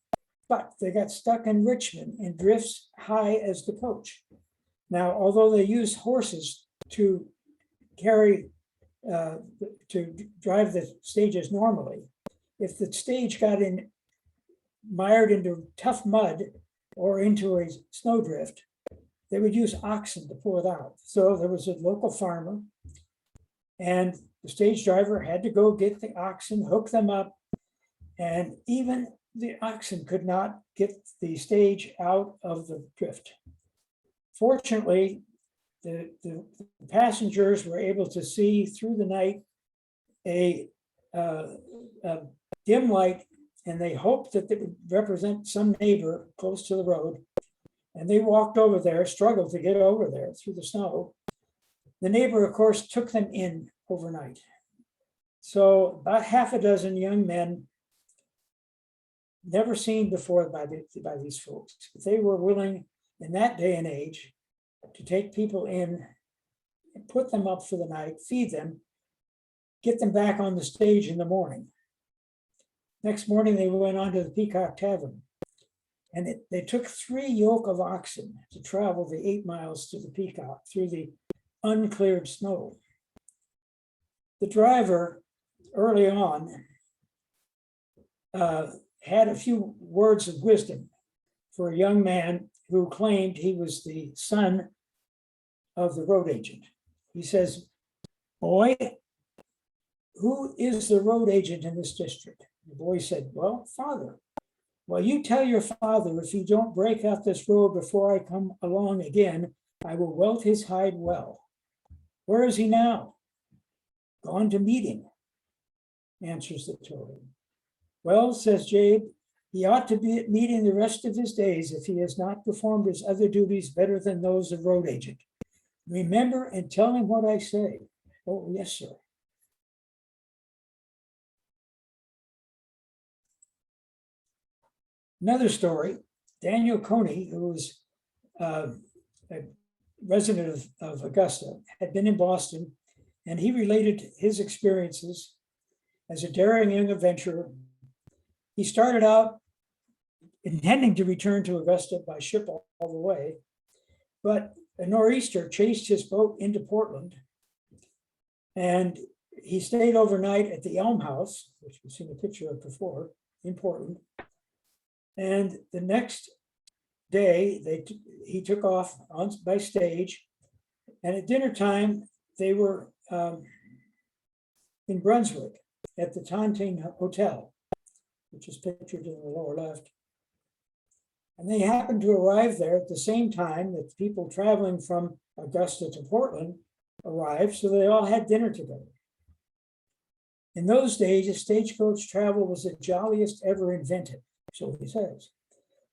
But they got stuck in Richmond in drifts high as the coach. Now, although they used horses to carry, to drive the stages normally, if the stage got mired into tough mud or into a snowdrift, they would use oxen to pull it out. So there was a local farmer, and the stage driver had to go get the oxen, hook them up, and even the oxen could not get the stage out of the drift. Fortunately, the passengers were able to see through the night a dim light and they hoped that they would represent some neighbor close to the road. And they walked over there, struggled to get over there through the snow. The neighbor, of course, took them in overnight. So about half a dozen young men, never seen before by these folks, they were willing in that day and age to take people in, and put them up for the night, feed them, get them back on the stage in the morning. Next morning, they went on to the Peacock Tavern. And they took 3 yoke of oxen to travel the 8 miles to the Peacock through the uncleared snow. The driver early on had a few words of wisdom for a young man who claimed he was the son of the road agent. He says, "Boy, who is the road agent in this district?" The boy said, "Well, father." "Well, you tell your father if you don't break out this road before I come along again, I will welt his hide well." "Where is he now?" "Gone to meeting," answers the Tory. "Well," says Jabe, "he ought to be at meeting the rest of his days if he has not performed his other duties better than those of road agent. Remember and tell him what I say." "Oh, yes, sir." Another story, Daniel Coney, who was a resident of Augusta, had been in Boston, and he related his experiences as a daring young adventurer. He started out intending to return to Augusta by ship all the way, but a nor'easter chased his boat into Portland, and he stayed overnight at the Elm House, which we've seen a picture of before, in Portland. And the next day, he took off by stage, and at dinner time, they were in Brunswick at the Tontine Hotel, which is pictured in the lower left. And they happened to arrive there at the same time that the people traveling from Augusta to Portland arrived, so they all had dinner together. In those days, stagecoach travel was the jolliest ever invented, so he says.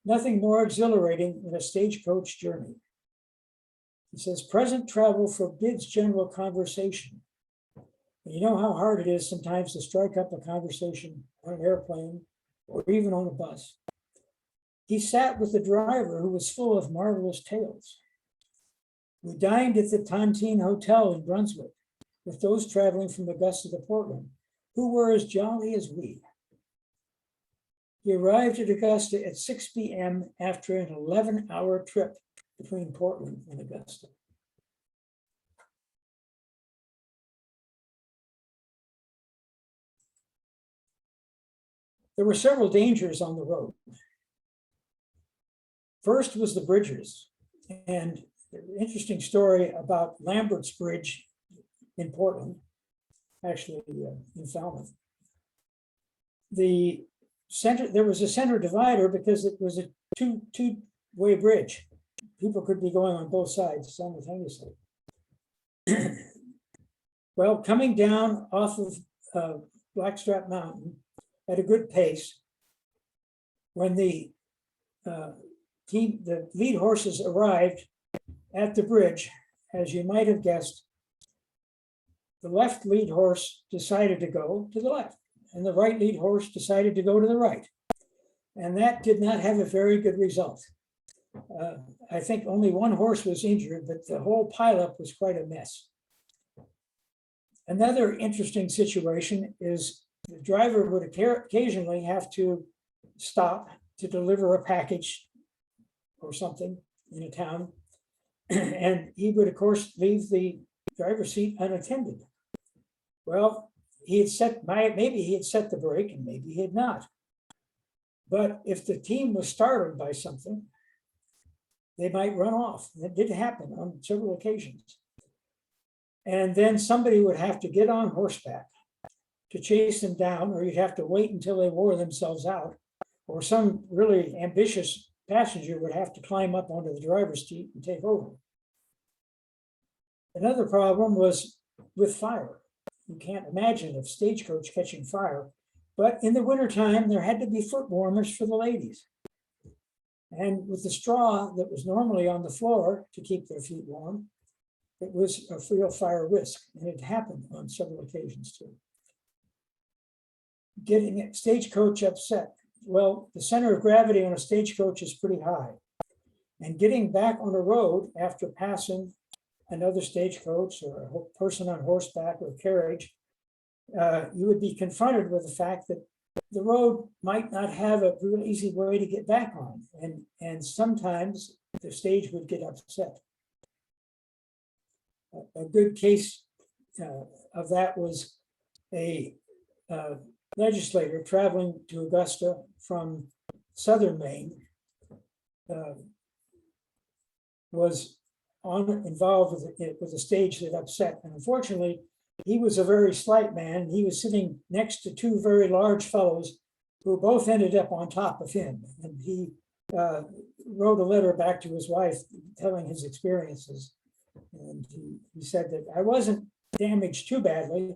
Nothing more exhilarating than a stagecoach journey. He says, present travel forbids general conversation. And you know how hard it is sometimes to strike up a conversation on an airplane or even on a bus. He sat with the driver who was full of marvelous tales. We dined at the Tontine Hotel in Brunswick with those traveling from Augusta to Portland, who were as jolly as we. He arrived at Augusta at 6 p.m. after an 11-hour trip between Portland and Augusta. There were several dangers on the road. First was the bridges, and an interesting story about Lambert's Bridge in Portland, actually in Falmouth. There was a center divider because it was a two-way bridge. People could be going on both sides simultaneously. Well, coming down off of Blackstrap Mountain at a good pace, when the lead horses arrived at the bridge, as you might have guessed, the left lead horse decided to go to the left, and the right lead horse decided to go to the right. And that did not have a very good result. I think only one horse was injured, but the whole pileup was quite a mess. Another interesting situation is the driver would occasionally have to stop to deliver a package or something in a town. And he would, of course, leave the driver's seat unattended. Well, maybe he had set the brake and maybe he had not. But if the team was startled by something, they might run off. That did happen on several occasions. And then somebody would have to get on horseback to chase them down, or you'd have to wait until they wore themselves out, or some really ambitious passenger would have to climb up onto the driver's seat and take over. Another problem was with fire. You can't imagine a stagecoach catching fire But in the wintertime, there had to be foot warmers for the ladies. And with the straw that was normally on the floor to keep their feet warm, it was a real fire risk, and it happened on several occasions too. Getting a stagecoach upset. Well, the center of gravity on a stagecoach is pretty high. And getting back on a road after passing another stagecoach or a person on horseback or carriage, you would be confronted with the fact that the road might not have a real easy way to get back on. And sometimes the stage would get upset. A good case of that was a legislator traveling to Augusta from southern Maine, was involved with a stage that upset. And unfortunately, he was a very slight man. He was sitting next to two very large fellows who both ended up on top of him. And he wrote a letter back to his wife telling his experiences. And he said that I wasn't damaged too badly,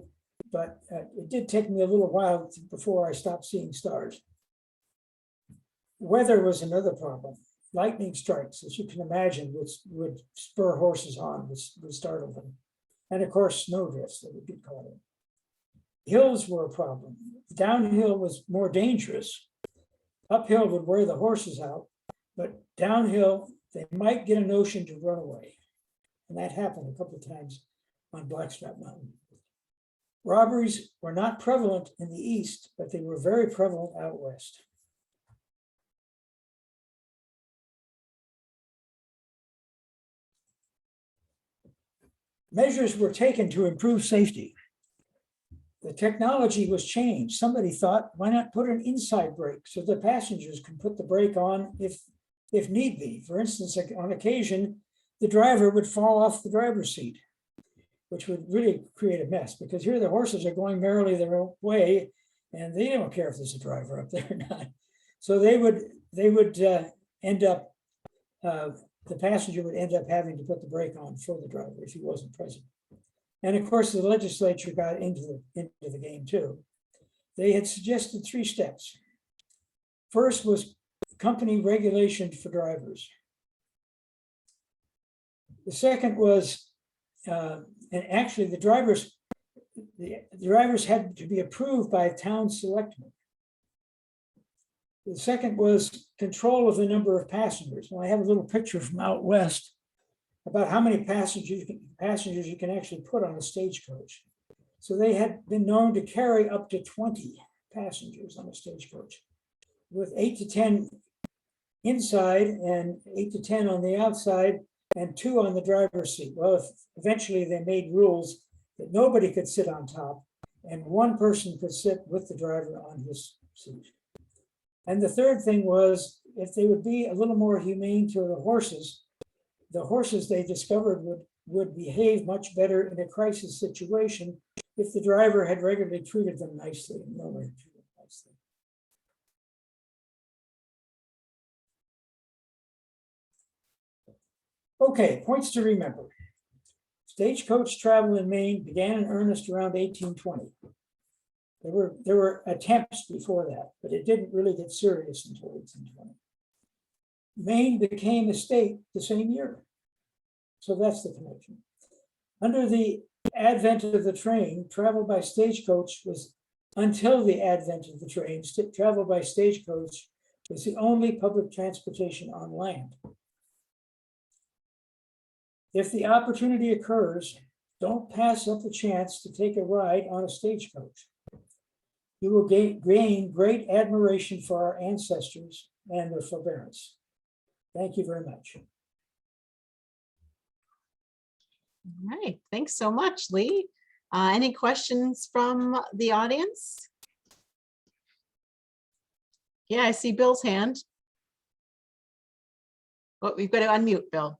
but it did take me a little while before I stopped seeing stars. Weather was another problem. Lightning strikes, as you can imagine, would spur horses on, would startle them. And of course, snowdrifts that would get caught in. Hills were a problem. Downhill was more dangerous. Uphill would wear the horses out, but downhill, they might get a notion to run away. And that happened a couple of times on Blackstrap Mountain. Robberies were not prevalent in the east, but they were very prevalent out west. Measures were taken to improve safety. The technology was changed. Somebody thought, why not put an inside brake so the passengers can put the brake on if need be. For instance, on occasion, the driver would fall off the driver's seat, which would really create a mess, because here the horses are going merrily their own way, and they don't care if there's a driver up there or not. So they would end up, the passenger would end up having to put the brake on for the driver if he wasn't present. And of course, the legislature got into the game too. They had suggested 3 steps. First was company regulation for drivers. The second was, and actually the drivers had to be approved by a town selectman. The second was control of the number of passengers. Well, I have a little picture from out west about how many passengers you can actually put on a stagecoach. So they had been known to carry up to 20 passengers on a stagecoach, with 8 to 10 inside and 8 to 10 on the outside, and 2 on the driver's seat. Well, eventually they made rules that nobody could sit on top, and 1 person could sit with the driver on his seat. And the third thing was, if they would be a little more humane to the horses they discovered would behave much better in a crisis situation if the driver had regularly treated them nicely and normally treated them nicely. Okay, points to remember. Stagecoach travel in Maine began in earnest around 1820. There were attempts before that, but it didn't really get serious until 1820. Maine became a state the same year. So that's the connection. Under the advent of the train, travel by stagecoach was, until the advent of the train, travel by stagecoach was the only public transportation on land. If the opportunity occurs, don't pass up the chance to take a ride on a stagecoach. You will gain great admiration for our ancestors and their forbearance. Thank you very much. All right, thanks so much, Lee. Any questions from the audience? Yeah, I see Bill's hand. Oh, we've got to unmute, Bill.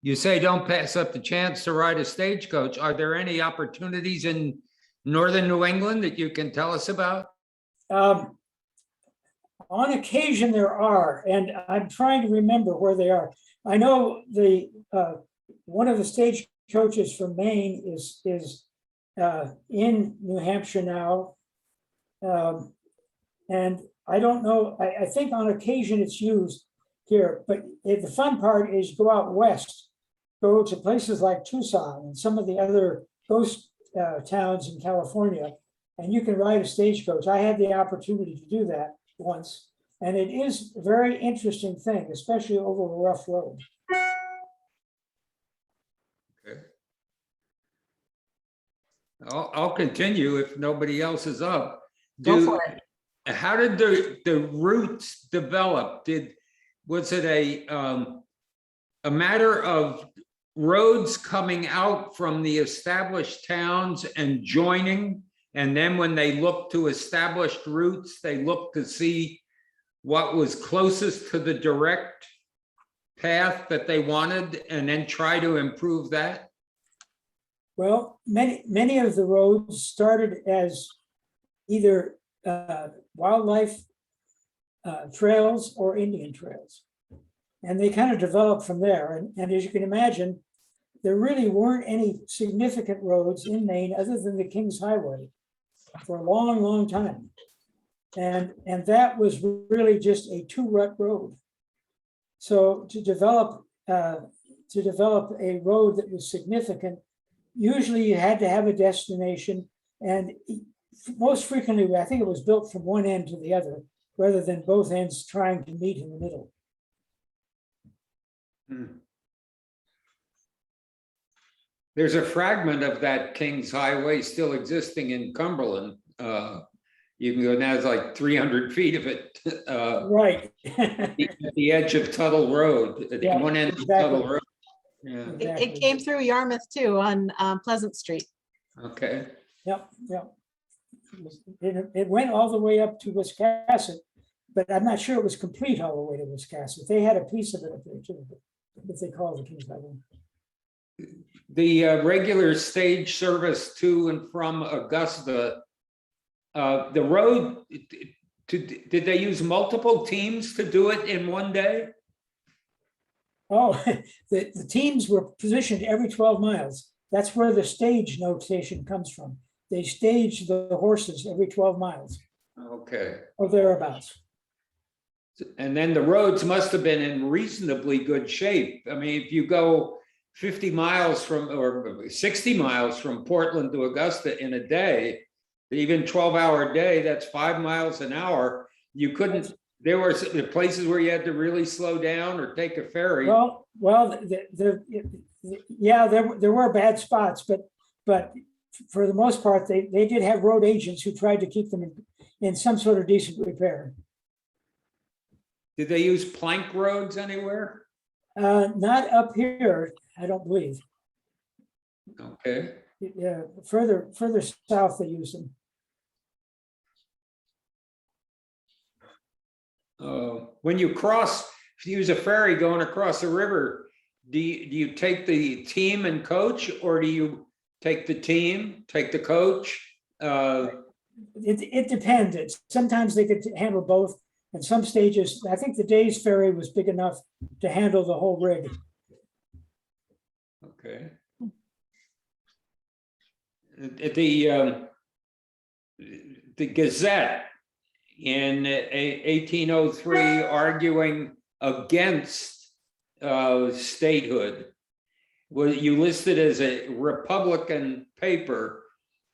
You say don't pass up the chance to ride a stagecoach. Are there any opportunities in northern New England that you can tell us about? On occasion there are, and I'm trying to remember where they are. I know the one of the stagecoaches from Maine is in New Hampshire now. And I don't know, I think on occasion it's used here, but the fun part is go out west, go to places like Tucson and some of the other ghost towns in California, and you can ride a stagecoach. I had the opportunity to do that once, and it is a very interesting thing, especially over a rough road. Okay. I'll continue if nobody else is up. Go for it. How did the routes develop? Was it a matter of roads coming out from the established towns and joining? And then when they looked to established routes, they looked to see what was closest to the direct path that they wanted and then try to improve that? Well, many of the roads started as either wildlife trails or Indian trails. And they kind of developed from there. And as you can imagine, there really weren't any significant roads in Maine other than the King's Highway for a long, long time. And that was really just a two-rut road. So to develop a road that was significant, usually you had to have a destination, and most frequently, I think it was built from one end to the other, rather than both ends trying to meet in the middle. There's a fragment of that King's Highway still existing in Cumberland. You can go now, it's like 300 feet of it. Right. At the edge of Tuttle Road, at Yeah, one end of exactly. Tuttle Road. Yeah, Exactly. It came through Yarmouth too on Pleasant Street. okay. Yep. It went all the way up to Wiscasset, but I'm not sure it was complete all the way to Wiscasset. They had a piece of it up there too, but they call it the King's Highway. The regular stage service to and from Augusta, the road, did they use multiple teams to do it in one day? Oh, the teams were positioned every 12 miles. That's where the stage notation comes from. They stage the horses every 12 miles Okay. or thereabouts. And then the roads must have been in reasonably good shape. I mean, if you go 50 miles from, or 60 miles from Portland to Augusta in a day, even 12-hour day, that's 5 miles an hour. You couldn't, there were places where you had to really slow down or take a ferry. Well, yeah, there were bad spots, but for the most part, they did have road agents who tried to keep them in some sort of decent repair. Did they use plank roads anywhere? Not up here, I don't believe. Okay. Yeah, further south they use them. When you cross, if you use a ferry going across a river, do you take the team and coach, or do you take the team, take the coach? It depended. Sometimes they could handle both. And some stages, I think the day's ferry was big enough to handle the whole rig. Okay. The Gazette in 1803 arguing against statehood, was you listed as a Republican paper.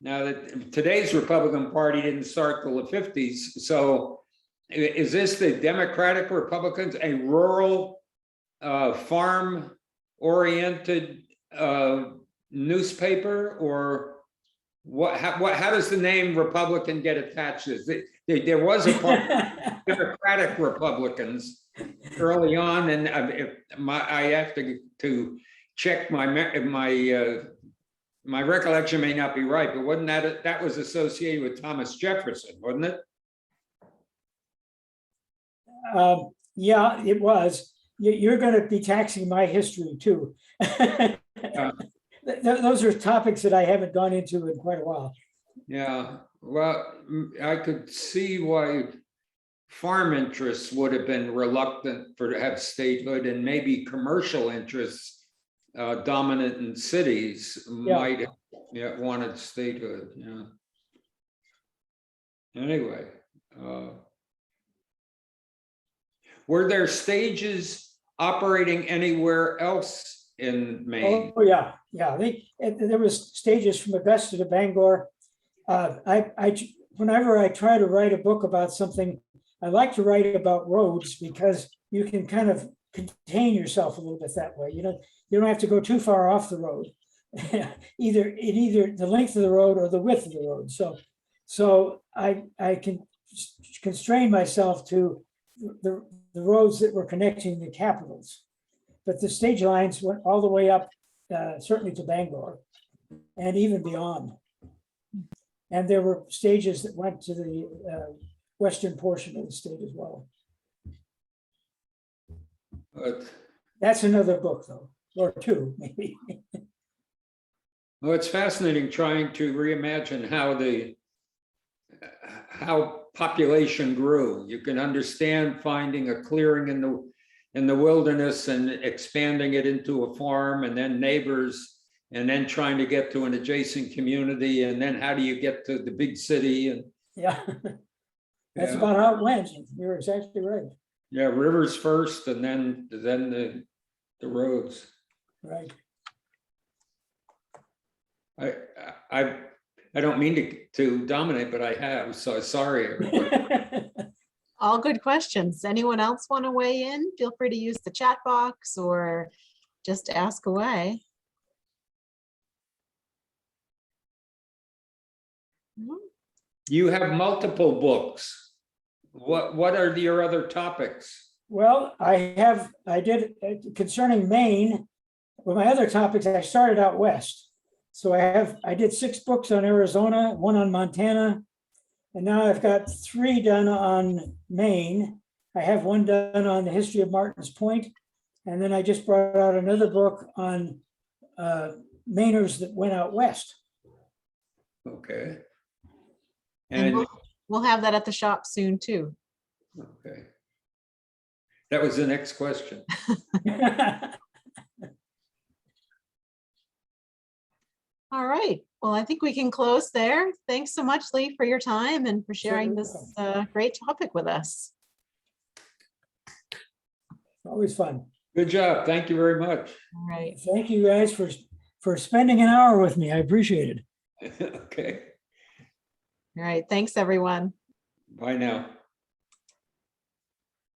Now that today's Republican Party didn't start till the 50s, so is this the Democratic Republicans, a rural farm-oriented newspaper, or what? How does the name Republican get attached to this? There was a part of Democratic Republicans early on, and I have to check my recollection may not be right, but wasn't that was associated with Thomas Jefferson, wasn't it? Yeah, it was. You're going to be taxing my history too. Those are topics that I haven't gone into in quite a while. Yeah, well, I could see why farm interests would have been reluctant to have statehood, and maybe commercial interests dominant in cities might have Yeah, wanted statehood, yeah. Anyway, were there stages operating anywhere else in Maine? Oh, yeah, yeah. There was stages from Augusta to Bangor. Whenever I try to write a book about something, I like to write about roads because you can kind of contain yourself a little bit that way. You don't have to go too far off the road. either the length of the road or the width of the road. So I can constrain myself to the roads that were connecting the capitals. But the stage lines went all the way up, certainly to Bangor, and even beyond. And there were stages that went to the western portion of the state as well. But, That's another book, though, or two, maybe. well, it's fascinating trying to reimagine how population grew. You can understand finding a clearing in the wilderness and expanding it into a farm, and then neighbors, and then trying to get to an adjacent community, and then how do you get to the big city? And Yeah, that's yeah. about how it went. You're exactly right. Yeah, rivers first, and then the roads. Right. I don't mean to dominate, but I have, so sorry, everybody. All good questions. Anyone else want to weigh in? Feel free to use the chat box or just ask away. You have multiple books. What are your other topics? Well, I did concerning Maine. Well, my other topics, I started out west. So I did 6 books on Arizona, 1 on Montana, and now I've got 3 done on Maine. I have 1 done on the history of Martins Point, and then I just brought out another book on Mainers that went out west. Okay. And And we'll have that at the shop soon too. okay. That was the next question. All right. Well, I think we can close there. Thanks so much, Lee, for your time and for sharing this great topic with us. Always fun. Good job. Thank you very much. All right. Thank you guys for spending an hour with me. I appreciate it. Okay. All right. Thanks, everyone. Bye now.